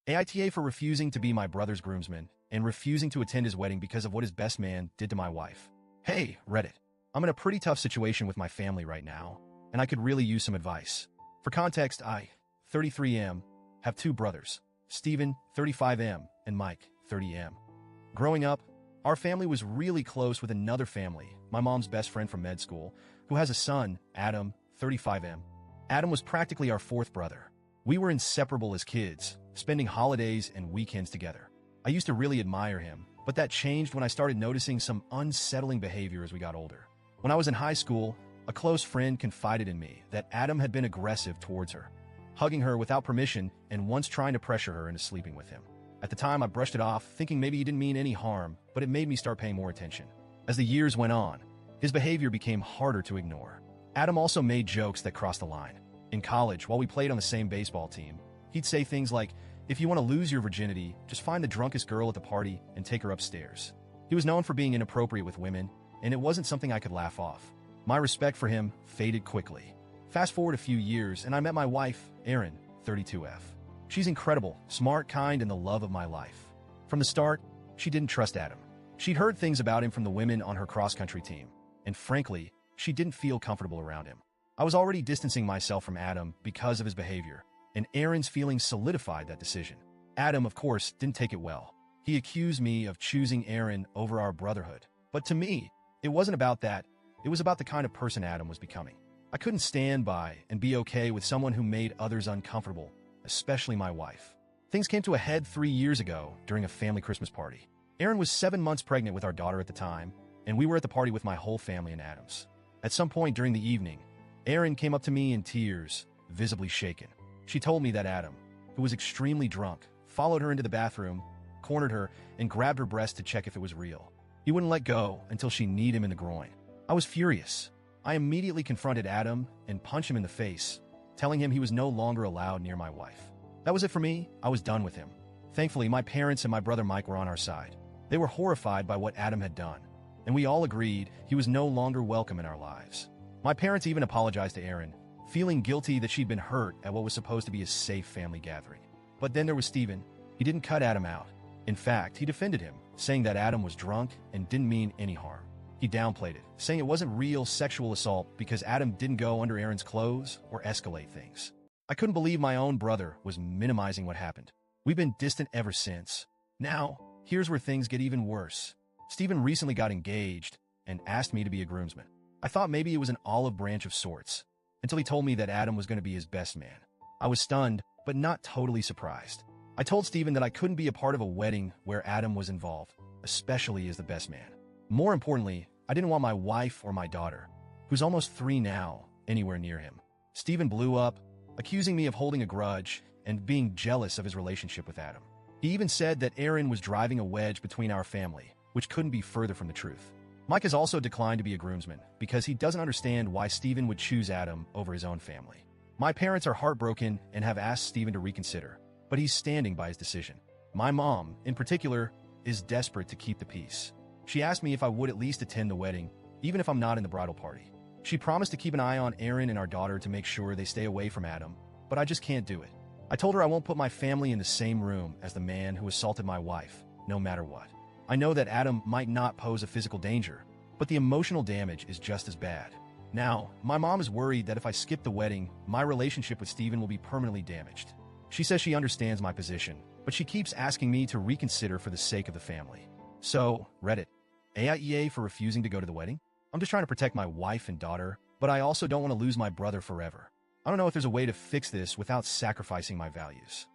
AITA for refusing to be my brother's groomsman and refusing to attend his wedding because of what his best man did to my wife. Hey, Reddit. I'm in a pretty tough situation with my family right now, and I could really use some advice. For context, I, 33M, have two brothers, Steven, 35M, and Mike, 30M. Growing up, our family was really close with another family, my mom's best friend from med school, who has a son, Adam, 35M. Adam was practically our fourth brother. We were inseparable as kids, spending holidays and weekends together. I used to really admire him, but that changed when I started noticing some unsettling behavior as we got older. When I was in high school, a close friend confided in me that Adam had been aggressive towards her, hugging her without permission and once trying to pressure her into sleeping with him. At the time, I brushed it off, thinking maybe he didn't mean any harm, but it made me start paying more attention. As the years went on, his behavior became harder to ignore. Adam also made jokes that crossed the line. In college, while we played on the same baseball team, he'd say things like, "If you want to lose your virginity, just find the drunkest girl at the party and take her upstairs." He was known for being inappropriate with women, and it wasn't something I could laugh off. My respect for him faded quickly. Fast forward a few years, and I met my wife, Erin, 32F. She's incredible, smart, kind, and the love of my life. From the start, she didn't trust Adam. She'd heard things about him from the women on her cross-country team, and frankly, she didn't feel comfortable around him. I was already distancing myself from Adam because of his behavior, and Erin's feelings solidified that decision. Adam, of course, didn't take it well. He accused me of choosing Erin over our brotherhood. But to me, it wasn't about that. It was about the kind of person Adam was becoming. I couldn't stand by and be okay with someone who made others uncomfortable, especially my wife. Things came to a head 3 years ago during a family Christmas party. Erin was 7 months pregnant with our daughter at the time, and we were at the party with my whole family and Adam's. At some point during the evening, Erin came up to me in tears, visibly shaken. She told me that Adam, who was extremely drunk, followed her into the bathroom, cornered her, and grabbed her breast to check if it was real. He wouldn't let go until she kneed him in the groin. I was furious. I immediately confronted Adam and punched him in the face, telling him he was no longer allowed near my wife. That was it for me. I was done with him. Thankfully, my parents and my brother Mike were on our side. They were horrified by what Adam had done, and we all agreed he was no longer welcome in our lives. My parents even apologized to Erin, feeling guilty that she'd been hurt at what was supposed to be a safe family gathering. But then there was Steven. He didn't cut Adam out. In fact, he defended him, saying that Adam was drunk and didn't mean any harm. He downplayed it, saying it wasn't real sexual assault because Adam didn't go under Erin's clothes or escalate things. I couldn't believe my own brother was minimizing what happened. We've been distant ever since. Now, here's where things get even worse. Steven recently got engaged and asked me to be a groomsman. I thought maybe it was an olive branch of sorts, until he told me that Adam was going to be his best man. I was stunned, but not totally surprised. I told Steven that I couldn't be a part of a wedding where Adam was involved, especially as the best man. More importantly, I didn't want my wife or my daughter, who's almost 3 now, anywhere near him. Steven blew up, accusing me of holding a grudge and being jealous of his relationship with Adam. He even said that Erin was driving a wedge between our family, which couldn't be further from the truth. Mike has also declined to be a groomsman because he doesn't understand why Steven would choose Adam over his own family. My parents are heartbroken and have asked Steven to reconsider, but he's standing by his decision. My mom, in particular, is desperate to keep the peace. She asked me if I would at least attend the wedding, even if I'm not in the bridal party. She promised to keep an eye on Erin and our daughter to make sure they stay away from Adam, but I just can't do it. I told her I won't put my family in the same room as the man who assaulted my wife, no matter what. I know that Adam might not pose a physical danger, but the emotional damage is just as bad. Now, my mom is worried that if I skip the wedding, my relationship with Steven will be permanently damaged. She says she understands my position, but she keeps asking me to reconsider for the sake of the family. So, Reddit, AIEA for refusing to go to the wedding? I'm just trying to protect my wife and daughter, but I also don't want to lose my brother forever. I don't know if there's a way to fix this without sacrificing my values.